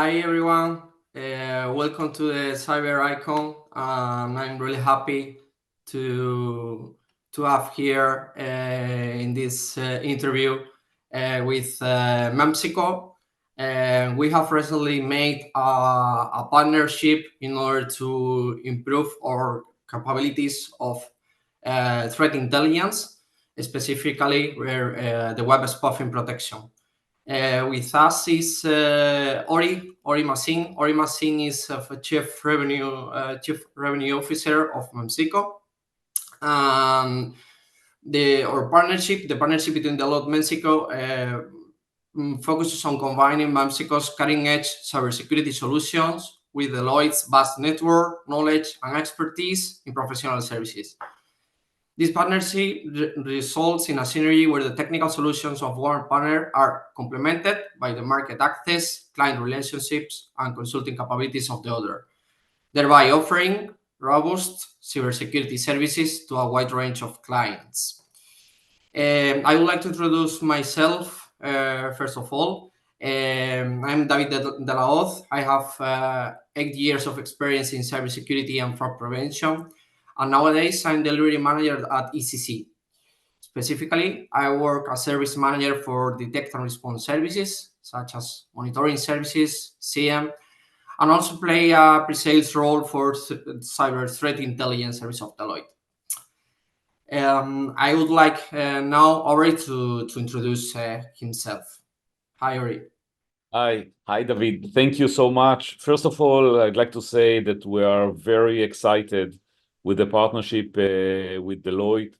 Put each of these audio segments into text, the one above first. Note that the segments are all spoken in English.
Hi everyone, welcome to the Cyber Icon. I'm really happy to have here in this interview with Memsico. We have recently made a partnership in order to improve our capabilities of threat intelligence, specifically where the web spoofing protection. With us is Ori Masin. Ori Masin is chief revenue officer of Memsico. The partnership between Deloitte and Memsico focuses on combining Memsico's cutting-edge cybersecurity solutions with Deloitte's vast network, knowledge, and expertise in professional services. This partnership results in a synergy where the technical solutions of one partner are complemented by the market access, client relationships, and consulting capabilities of the other, thereby offering robust cybersecurity services to a wide range of clients. I would like to introduce myself first of all. I'm David de la Hoz. I have 8 years of experience in cybersecurity and fraud prevention. And nowadays, I'm delivery manager at ECC. Specifically, I work as service manager for detect and response services, such as monitoring services, CM, and also play a pre-sales role for cyber threat intelligence service of Deloitte. I would like now Ori to introduce himself. Hi, Ori. Hi, David. Thank you so much. First of all, I'd like to say that we are very excited with the partnership with Deloitte.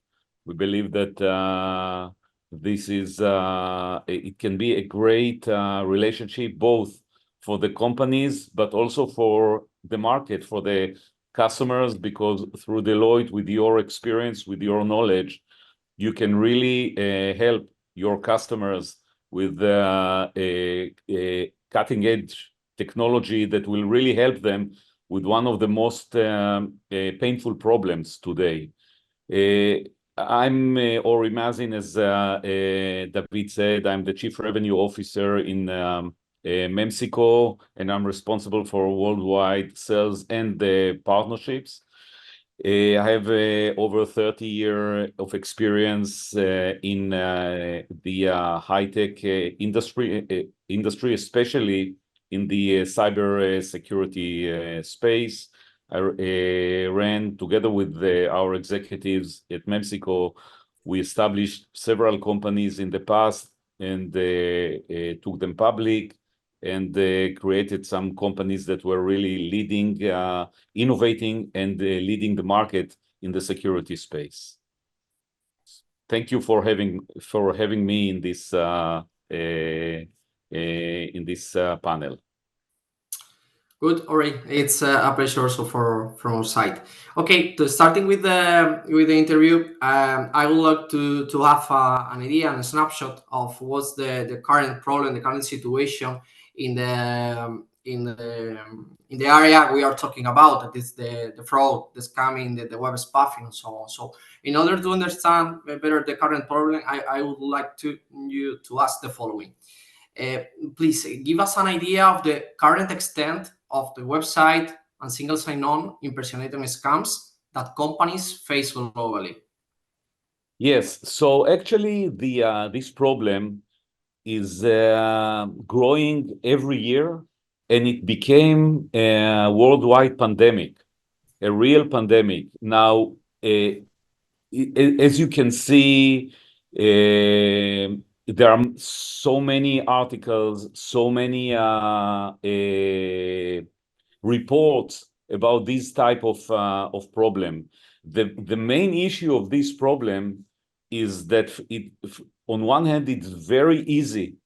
We believe that it can be a great relationship both for the companies, but also for the market, for the customers, because through Deloitte, with your experience, with your knowledge, you can really help your customers with a cutting-edge technology that will really help them with one of the most painful problems today. I'm Ori Masin, as David said. I'm the Chief Revenue Officer in Memsico, and I'm responsible for worldwide sales and the partnerships. I have over 30 years of experience in the high-tech industry, especially in the cyber security space. I ran together with our executives at Memsico. We established several companies in the past and took them public, and created some companies that were really leading, innovating, and leading the market in the security space. Thank you for having me in this panel. Good, Ori. It's a pleasure also from our side. Okay, starting with the interview, I would like to have an idea and a snapshot of what's the current problem, the current situation in the area we are talking about. That is the fraud, the scamming, the web spoofing, and so on. So, in order to understand better the current problem, I would like you to ask the following. Please give us an idea of the current extent of the website and single sign-on impersonating scams that companies face globally. Yes, so actually this problem is growing every year, and it became a worldwide pandemic, a real pandemic. Now, as you can see, there are so many articles, so many reports about this type of problem. The main issue of this problem is that on one hand, it's very easy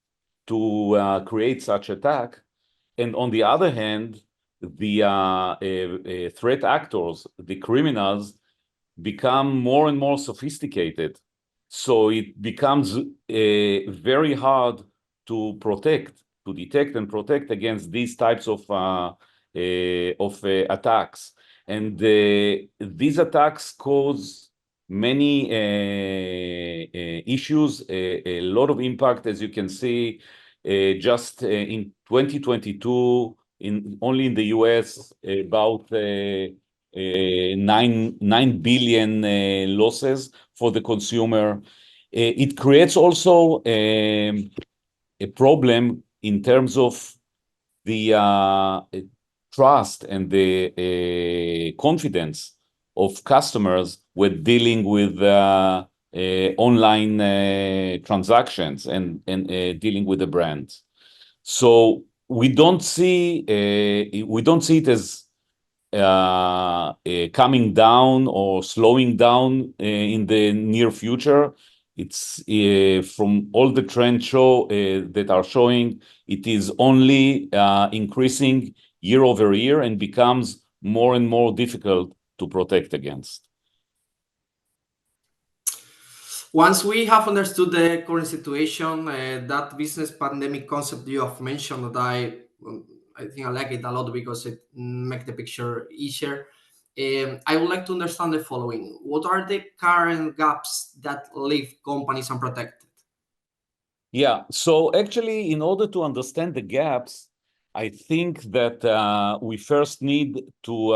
to create such attack, and on the other hand, the threat actors, the criminals, become more and more sophisticated. So it becomes very hard to detect and protect against these types of attacks. And these attacks cause many issues, a lot of impact, as you can see. just in 2022, only in the US, about 9 billion losses for the consumer. It creates also a problem in terms of the trust and the confidence of customers with dealing with online transactions and dealing with the brands. So we don't see it as coming down or slowing down in the near future. It's from all the trends that are showing, it is only increasing year over year and becomes more and more difficult to protect against. Once we have understood the current situation, that business pandemic concept you have mentioned, that I think I like it a lot because it makes the picture easier. I would like to understand the following: what are the current gaps that leave companies unprotected? Yeah, so actually, in order to understand the gaps, I think that we first need to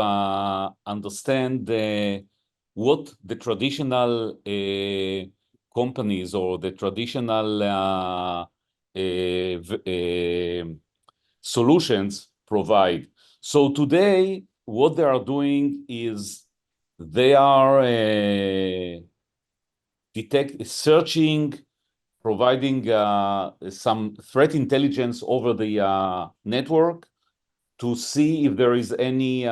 understand what the traditional companies or the traditional solutions provide. So today, what they are doing is they are searching, providing some threat intelligence over the network to see if there is any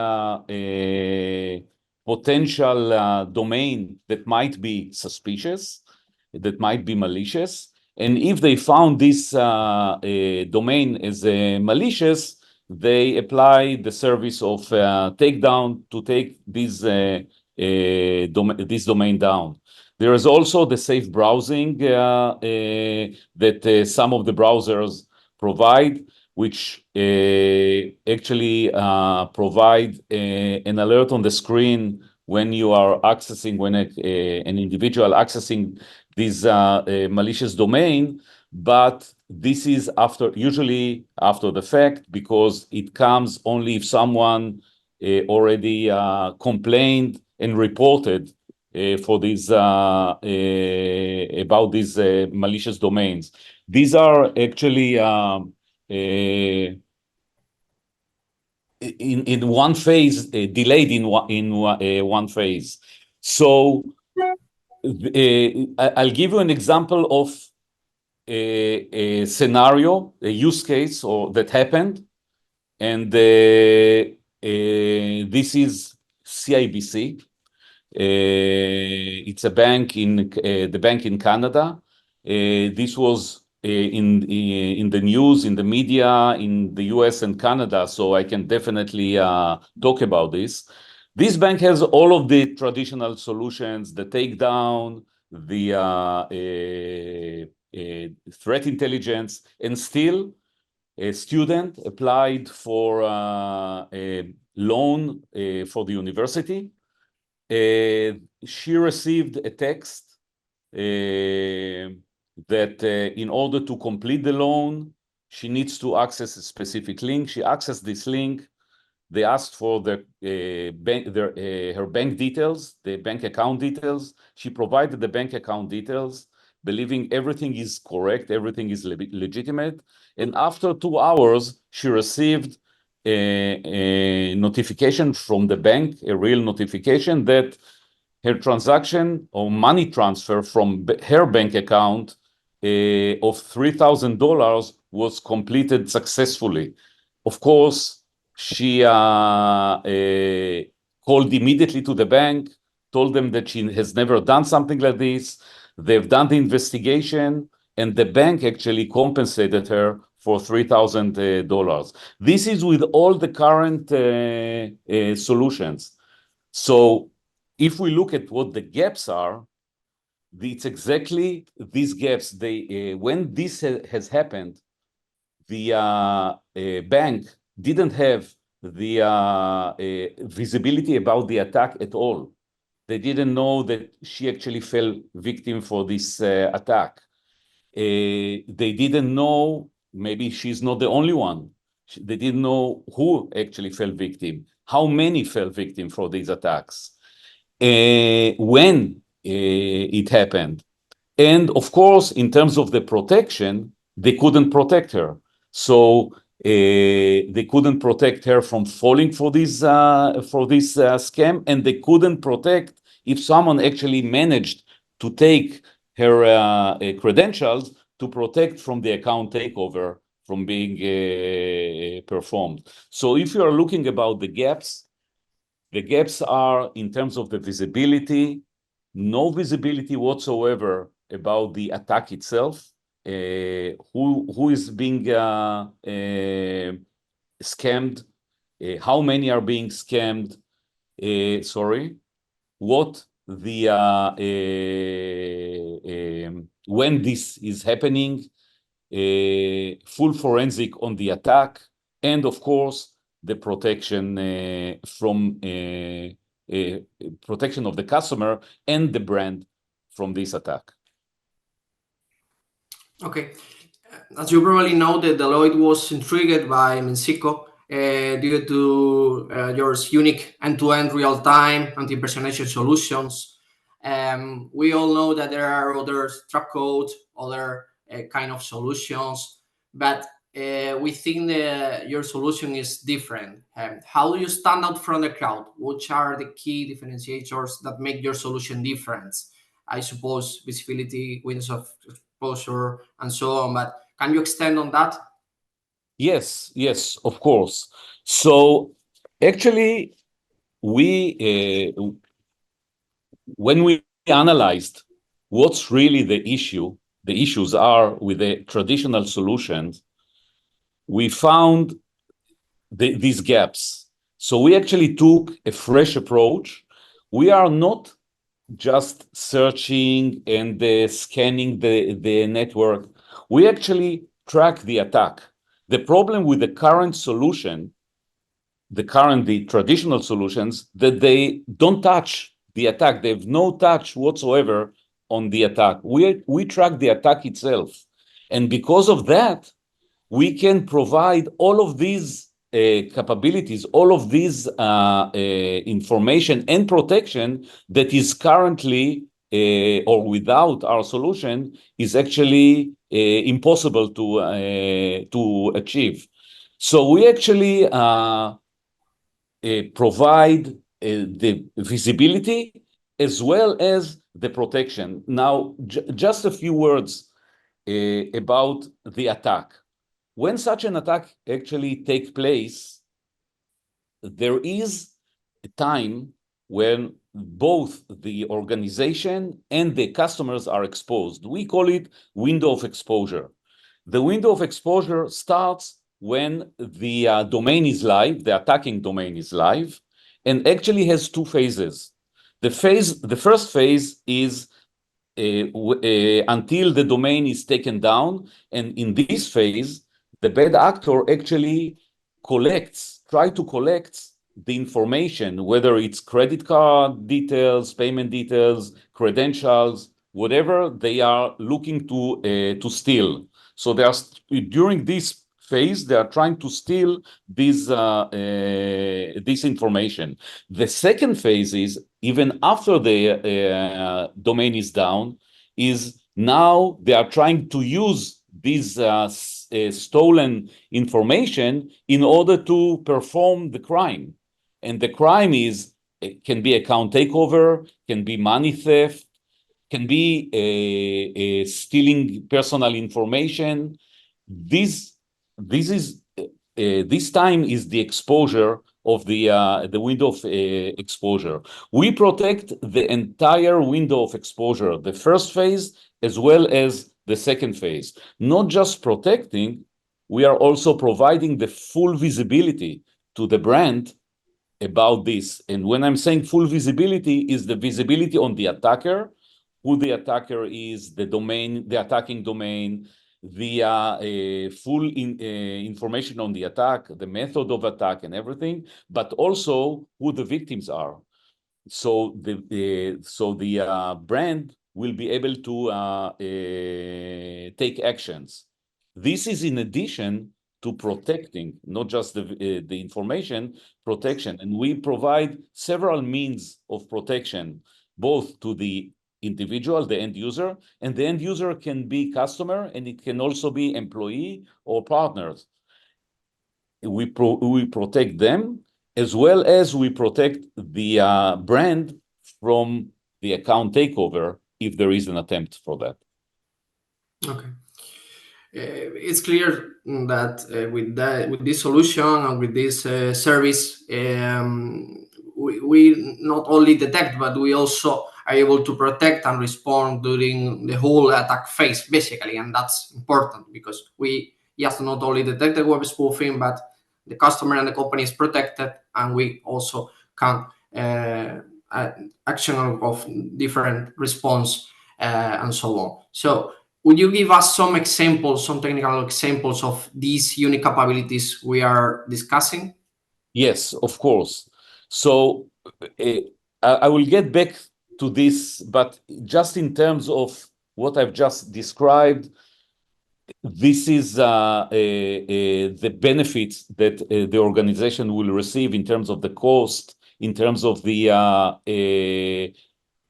potential domain that might be suspicious, that might be malicious. And if they found this domain as malicious, they apply the service of takedown to take this domain down. There is also the safe browsing that some of the browsers provide, which actually provide an alert on the screen when you are accessing, when an individual accessing this malicious domain. But this is usually after the fact, because it comes only if someone already complained and reported for these about these malicious domains. These are actually in one phase, delayed in one phase. So I'll give you an example of a scenario, a use case that happened, and this is CIBC. It's a bank in the bank in Canada. This was in the news, in the media, in the US and Canada, so I can definitely talk about this. This bank has all of the traditional solutions, the takedown, the threat intelligence, and still a student applied for a loan for the university. She received a text that in order to complete the loan, she needs to access a specific link. She accessed this link. They asked for her bank details, the bank account details. She provided the bank account details, believing everything is correct, everything is legitimate. And after 2 hours, she received a notification from the bank, a real notification that her transaction or money transfer from her bank account of $3,000 was completed successfully. Of course, she called immediately to the bank, told them that she has never done something like this. They've done the investigation, and the bank actually compensated her for $3,000. This is with all the current solutions. So if we look at what the gaps are, it's exactly these gaps. When this has happened, the bank didn't have the visibility about the attack at all. They didn't know that she actually fell victim for this attack. They didn't know maybe she's not the only one. They didn't know who actually fell victim, how many fell victim for these attacks, when it happened. And of course, in terms of the protection, they couldn't protect her. So they couldn't protect her from falling for this scam, and they couldn't protect if someone actually managed to take her credentials, to protect from the account takeover from being performed. So if you are looking about the gaps are in terms of the visibility, no visibility whatsoever about the attack itself, who is being scammed, how many are being scammed, what the when this is happening, full forensic on the attack, and of course the protection from protection of the customer and the brand from this attack. Okay. As you probably know, that Deloitte was intrigued by Mexico due to your unique end-to-end real-time anti-impersonation solutions. We all know that there are other trap codes, other kind of solutions, but we think that your solution is different. How do you stand out from the crowd? Which are the key differentiators that make your solution different? I suppose visibility, windows of exposure, and so on. But can you extend on that? Yes, of course. So actually, we when we analyzed what's really the issues are with the traditional solutions, we found these gaps. So we actually took a fresh approach. We are not just searching and scanning the network. We actually track the attack. The problem with the current solution, the traditional solutions, that they don't touch the attack. They have no touch whatsoever on the attack. We track the attack itself. And because of that, we can provide all of these capabilities, all of these information and protection that is currently or without our solution is actually impossible to achieve. So we actually provide the visibility as well as the protection. Now, just a few words about the attack. When such an attack actually takes place, there is a time when both the organization and the customers are exposed. We call it window of exposure. The window of exposure starts when the domain is live, the attacking domain is live, and actually has two phases. The first phase is until the domain is taken down, and in this phase, the bad actor actually try to collect the information, whether it's credit card details, payment details, credentials, whatever they are looking to steal. So during this phase, they are trying to steal this information. The second phase is, even after the domain is down, is now they are trying to use this stolen information in order to perform the crime. And the crime can be account takeover, can be money theft, can be stealing personal information. This time is the exposure of the window of exposure. We protect the entire window of exposure, the first phase as well as the second phase. Not just protecting, we are also providing the full visibility to the brand about this. And when I'm saying full visibility, is the visibility on the attacker, who the attacker is, the domain, the attacking domain, the full information on the attack, the method of attack and everything, but also who the victims are. So the brand will be able to take actions This is in addition to protecting, not just the information protection. And we provide several means of protection, both to the individual, the end user, and the end user can be customer, and it can also be employee or partners. We protect them, as well as we protect the brand from the account takeover if there is an attempt for that. Okay. It's clear that with this solution and with this service, we not only detect, but we also are able to protect and respond during the whole attack phase, basically. And that's important because we just not only detect the web spoofing, but the customer and the company is protected, and we also can action of different response and so on. So would you give us some examples, some technical examples of these unique capabilities we are discussing? Yes, of course. So I will get back to this, but just in terms of what I've just described, this is the benefits that the organization will receive in terms of the cost, in terms of the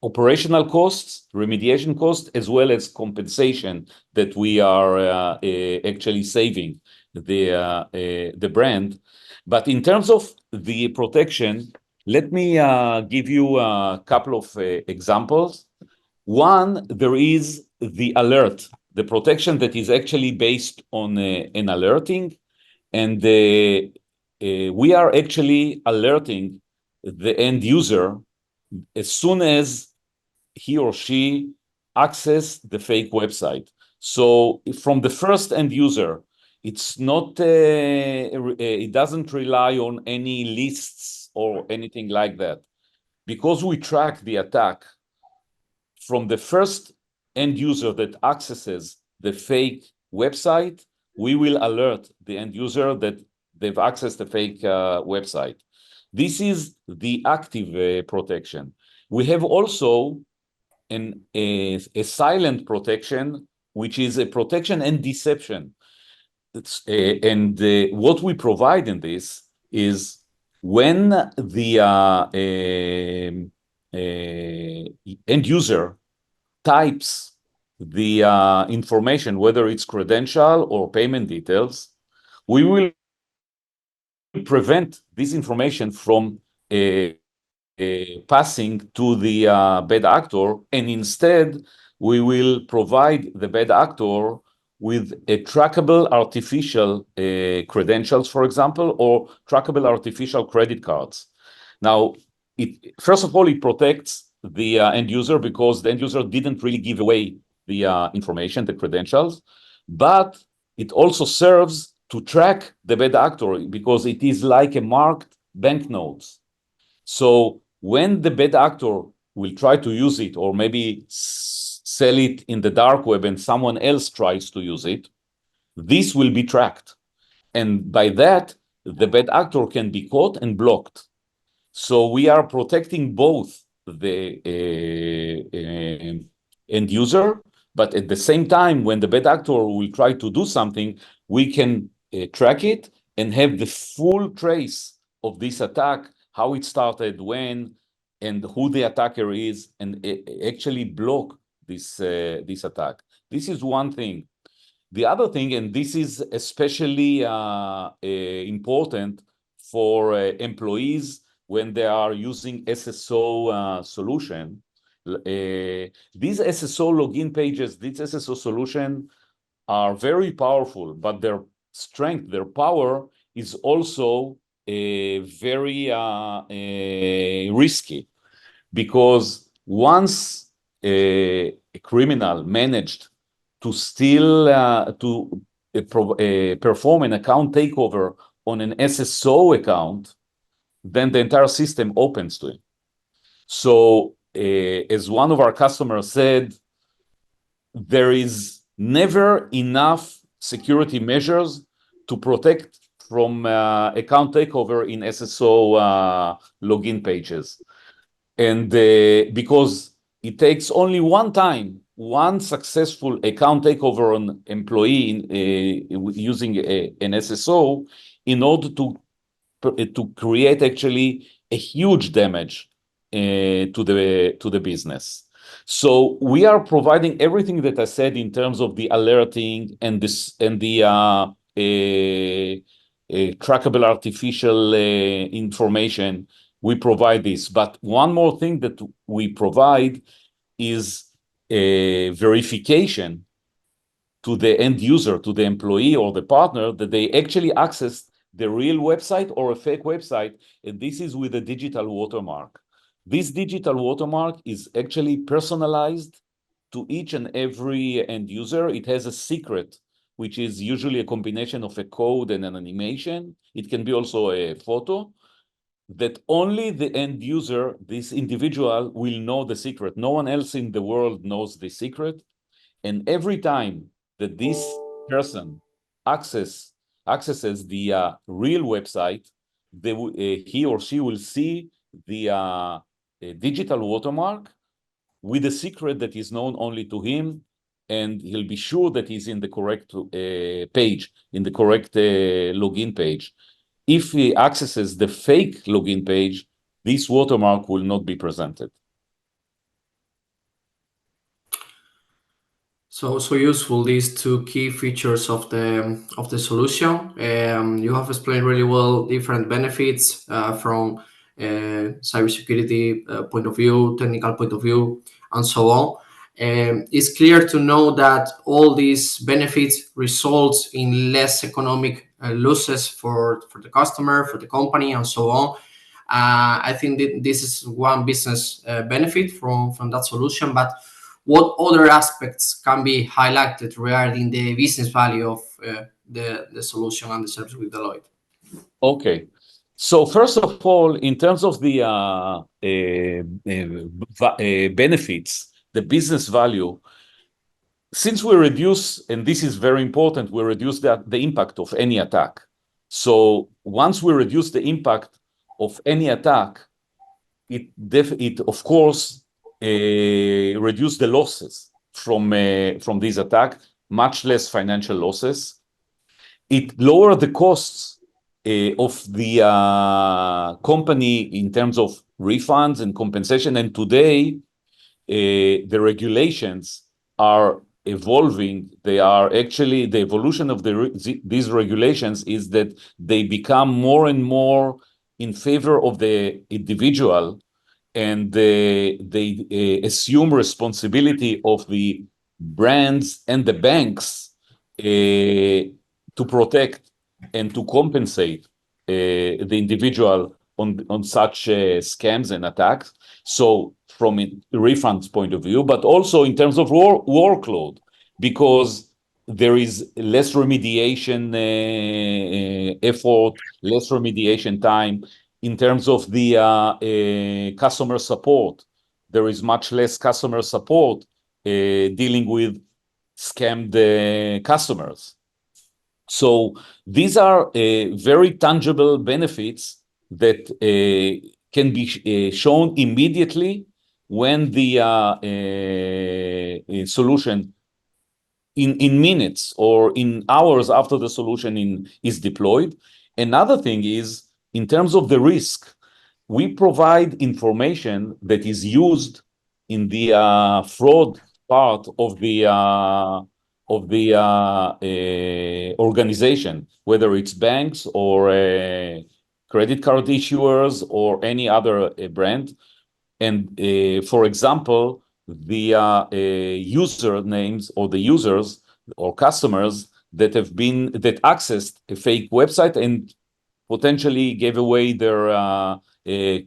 operational costs, remediation costs, as well as compensation that we are actually saving the brand. But in terms of the protection, let me give you a couple of examples. One, there is the alert, the protection that is actually based on an alerting, and we are actually alerting the end user as soon as he or she access the fake website. So from the first end user, it's not, it doesn't rely on any lists or anything like that. Because we track the attack from the first end user that accesses the fake website, we will alert the end user that they've accessed the fake website. This is the active protection. We have also a silent protection, which is a protection and deception. What we provide in this is when the end user types the information, whether it's credential or payment details, we will prevent this information from passing to the bad actor, and instead we will provide the bad actor with a trackable artificial credentials, for example, or trackable artificial credit cards. Now, first of all, it protects the end user because the end user didn't really give away the information, the credentials, but it also serves to track the bad actor because it is like a marked banknotes. So when the bad actor will try to use it or maybe sell it in the dark web and someone else tries to use it, this will be tracked. And by that, the bad actor can be caught and blocked. So we are protecting both the end user, but at the same time, when the bad actor will try to do something, we can track it and have the full trace of this attack, how it started, when, and who the attacker is, and actually block this attack. This is one thing. The other thing, and this is especially important for employees when they are using SSO solution. These SSO login pages, these SSO solution are very powerful, but their strength, their power is also very risky, because once a criminal managed to steal, perform an account takeover on an SSO account, then the entire system opens to him. So as one of our customers said, there is never enough security measures to protect from account takeover in SSO login pages. And because it takes only one time one successful account takeover on employee using an SSO in order to create actually a huge damage to the business. So we are providing everything that I said in terms of the alerting and the trackable artificial information. We provide this, but one more thing that we provide is a verification to the end user, to the employee or the partner, that they actually accessed the real website or a fake website, and this is with a digital watermark. This digital watermark is actually personalized to each and every end user. It has a secret, which is usually a combination of a code and an animation. It can be also a photo, that only the end user, this individual, will know the secret. No one else in the world knows the secret. And every time that this person accesses the real website, he or she will see the digital watermark with a secret that is known only to him, and he'll be sure that he's in the correct page, in the correct login page. If he accesses the fake login page, this watermark will not be presented. So useful, these two key features of the solution. You have explained really well different benefits from cybersecurity point of view, technical point of view, and so on. It's clear to know that all these benefits results in less economic losses for the customer, for the company, and so on. I think that this is one business benefit from that solution, but what other aspects can be highlighted regarding the business value of the solution and the service with Deloitte? Okay. So first of all, in terms of the benefits, the business value, since we reduce, and this is very important, we reduce the impact of any attack. So once we reduce the impact of any attack, it of course reduce the losses from this attack, much less financial losses. It lower the costs of the company in terms of refunds and compensation. And today, the regulations are evolving. They are actually, the evolution of these regulations is that they become more and more in favor of the individual, and they assume responsibility of the brands and the banks to protect and to compensate the individual on such scams and attacks. So from a refunds point of view, but also in terms of workload, because there is less remediation effort, less remediation time. In terms of the customer support, there is much less customer support dealing with scammed customers. So these are very tangible benefits that can be shown immediately when the solution in minutes or in hours after the solution is deployed. Another thing is, in terms of the risk, we provide information that is used in the fraud part of the organization, whether it's banks or credit card issuers or any other brand. And for example, the user names or the users or customers that accessed a fake website and potentially gave away their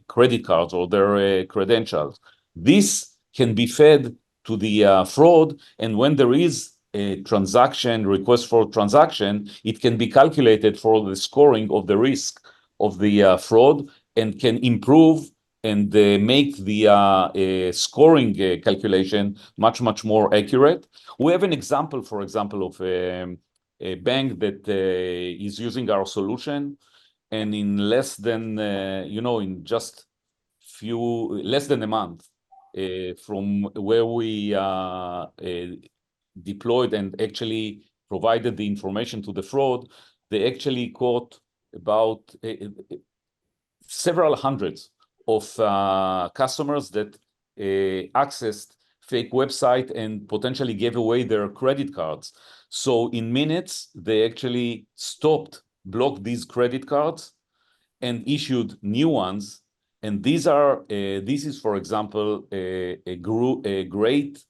credit cards or their credentials. This can be fed to the fraud, and when there is a transaction, request for transaction, it can be calculated for the scoring of the risk of the fraud, and can improve and make the scoring calculation much more accurate. We have an example, for example, of a bank that is using our solution, and in less than in just less than a month, from where we deployed and actually provided the information to the fraud, they actually caught about several hundreds of customers that accessed fake website and potentially gave away their credit cards. So in minutes, they actually blocked these credit cards and issued new ones. And this is, for example, a great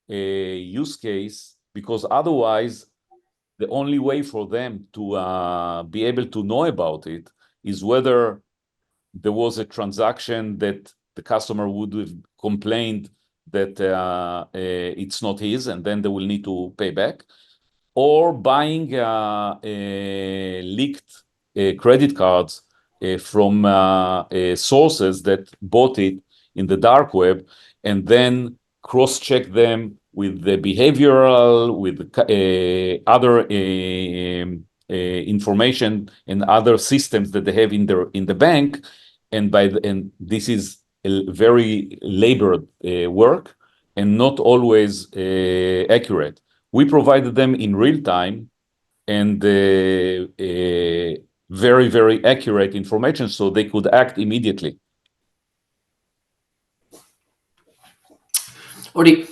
use case, because otherwise, the only way for them to be able to know about it is whether there was a transaction that the customer would have complained that it's not his, and then they will need to pay back, or buying leaked credit cards from sources that bought it in the dark web, and then cross-check them with the behavioral, with other information and other systems that they have in the bank, and this is a very labored work and not always accurate. We provided them in real time and very, very accurate information so they could act immediately. Ori,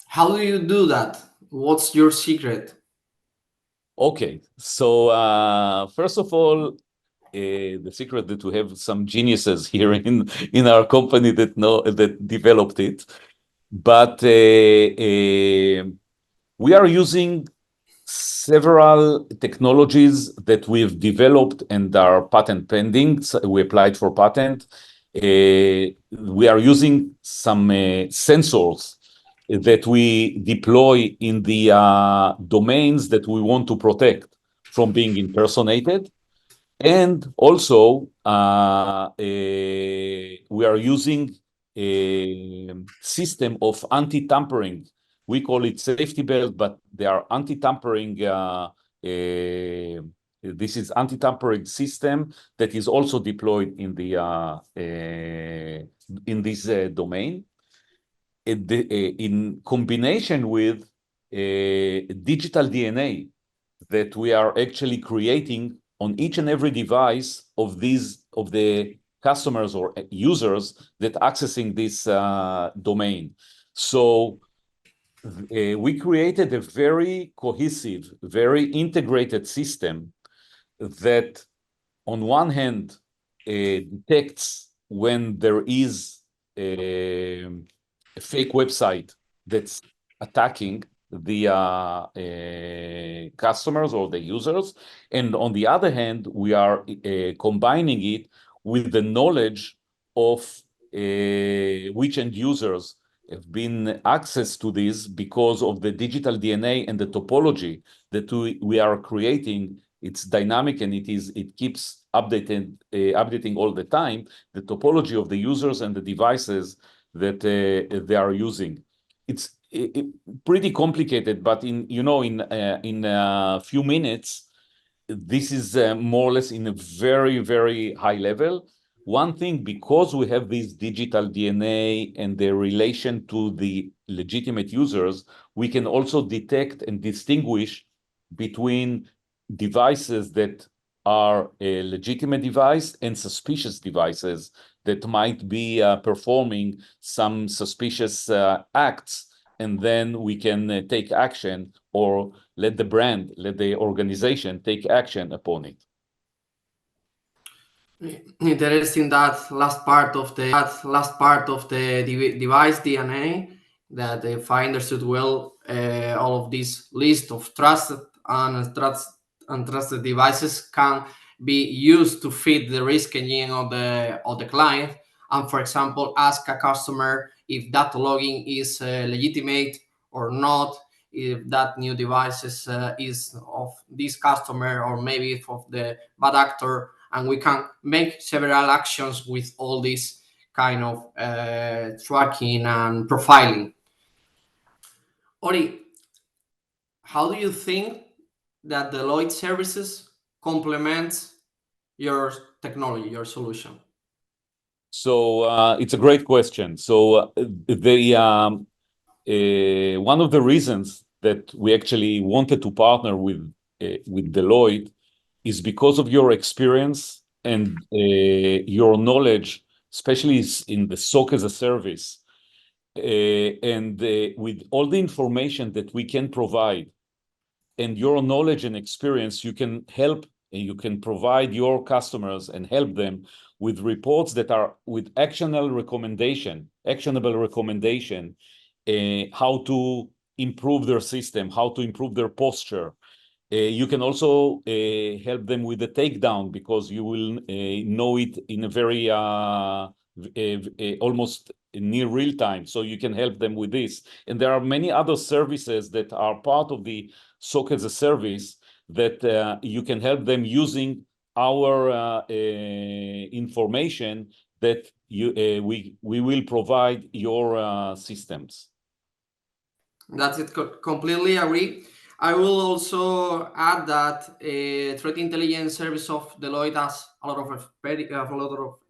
how do you do that? What's your secret? Okay, so first of all, the secret that we have some geniuses here in our company that developed it, but we are using several technologies that we've developed and are patent pending. So we applied for patent. We are using some sensors that we deploy in the domains that we want to protect from being impersonated. And also, we are using a system of anti-tampering. We call it safety belt, but they are anti-tampering. This is anti-tampering system that is also deployed in this domain. In combination with digital DNA that we are actually creating on each and every device of the customers or users that accessing this domain. So we created a very cohesive, very integrated system that on one hand detects when there is a fake website that's attacking the customers or the users. And on the other hand, we are combining it with the knowledge of which end users have been access to this because of the digital DNA and the topology that we are creating. It's dynamic and it keeps updating all the time, the topology of the users and the devices that they are using. It's pretty complicated, but in a few minutes, this is more or less in a very, very high level. One thing, because we have this digital DNA and the relation to the legitimate users, we can also detect and distinguish between devices that are a legitimate device and suspicious devices that might be performing some suspicious acts, and then we can take action or let the organization take action upon it. Interesting, that last part of the device DNA, that if I understood well, all of this list of trusted and untrusted devices can be used to feed the risk engine of the client, and for example ask a customer if that login is legitimate or not, if that new device is of this customer or maybe of the bad actor, and we can make several actions with all this kind of tracking and profiling. Ori, how do you think that Deloitte services complement your technology, your solution? So it's a great question. So one of the reasons that we actually wanted to partner with Deloitte is because of your experience and your knowledge, especially in the SOC as a service, and with all the information that we can provide, and your knowledge and experience, you can help and you can provide your customers and help them with reports that are with actionable recommendation, how to improve their system, how to improve their posture. You can also help them with the takedown, because you will know it in a very almost near real time. So you can help them with this. And there are many other services that are part of the SOC as a service that you can help them using our information that we will provide your systems. That's it. Completely agree. I will also add that threat intelligence service of Deloitte has a lot of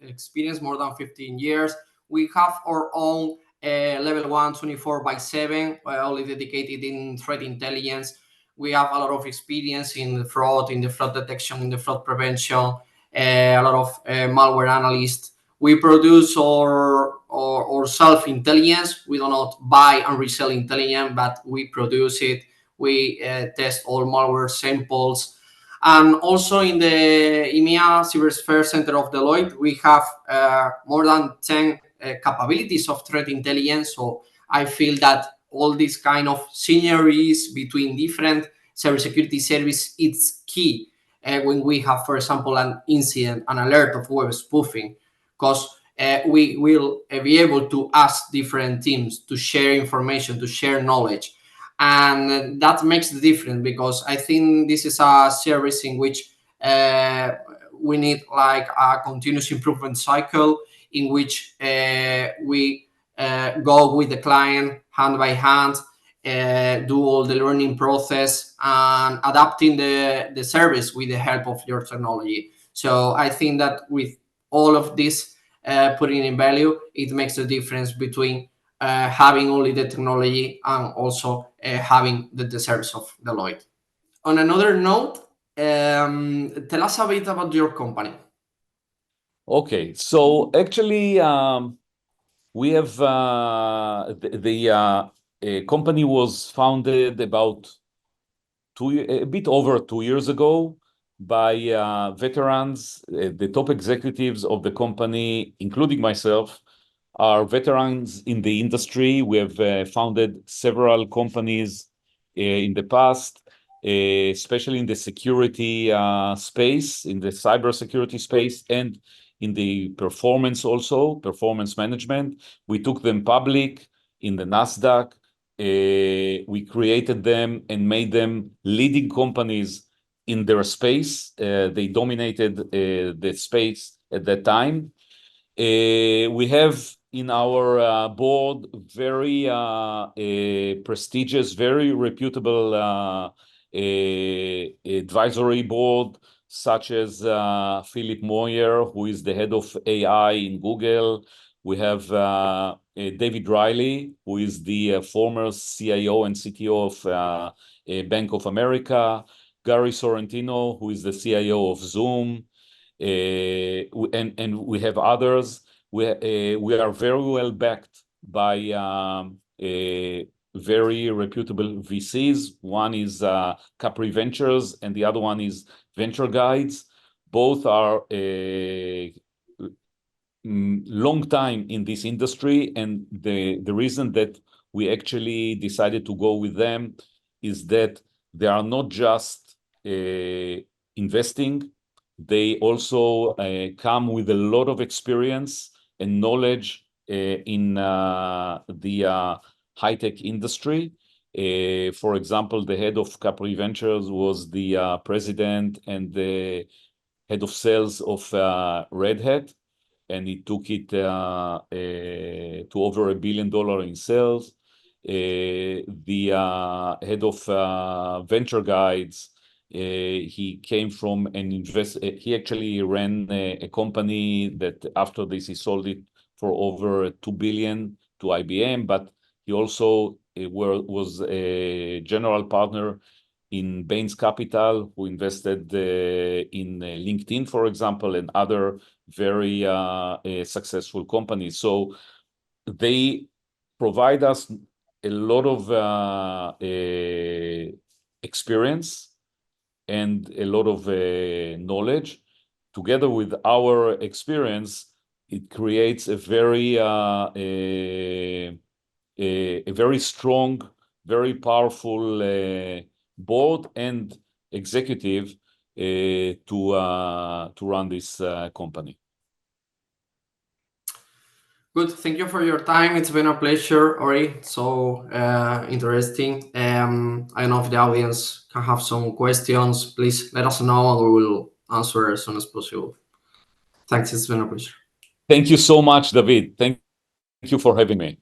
experience, more than 15 years. We have our own level 1 24/7, only dedicated in threat intelligence. We have a lot of experience in fraud, in the fraud detection, in the fraud prevention, a lot of malware analysts. We produce our self intelligence. We do not buy and resell intelligence, but we produce it. We test all malware samples. And also in the EMEA Cybersphere Center of Deloitte, we have more than 10 capabilities of threat intelligence. So I feel that all these kind of synergies between different cybersecurity services, it's key when we have, for example, an incident, an alert of web spoofing, because we will be able to ask different teams to share information, to share knowledge. And that makes the difference, because I think this is a service in which we need like a continuous improvement cycle, in which we go with the client hand by hand, do all the learning process and adapting the service with the help of your technology. So I think that with all of this putting in value, it makes the difference between having only the technology and also having the service of Deloitte. On another note, tell us a bit about your company. Okay, so actually, we have the company was founded about a bit over 2 years ago by veterans. The top executives of the company, including myself, are veterans in the industry. We have founded several companies in the past, especially in the security space, in the cybersecurity space, and in the performance management. We took them public in the NASDAQ. We created them and made them leading companies in their space. They dominated the space at that time. We have in our board very prestigious, very reputable advisory board, such as Philip Moyer, who is the head of AI in Google. We have David Riley, who is the former CIO and CTO of Bank of America. Gary Sorrentino, who is the CIO of Zoom. And we have others. We are very well backed by very reputable VCs. One is Capri Ventures, and the other one is Venture Guides. Both are long time in this industry, and the reason that we actually decided to go with them is that they are not just investing. They also come with a lot of experience and knowledge in the high-tech industry. For example, the head of Capri Ventures was the president and the head of sales of Red Hat, and he took it to over $1 billion in sales. The head of Venture Guides He came from he actually ran a company that after this he sold it for over 2 billion to IBM, but he also was a general partner in Bain's Capital, who invested in LinkedIn, for example, and other very successful companies. So they provide us a lot of experience and a lot of knowledge. Together with our experience, it creates a very strong, very powerful board and executive to run this company. Good. Thank you for your time. It's been a pleasure, Ori. So interesting. I don't know if the audience can have some questions. Please let us know and we will answer as soon as possible. Thanks. It's been a pleasure. Thank you so much, David. Thank you for having me.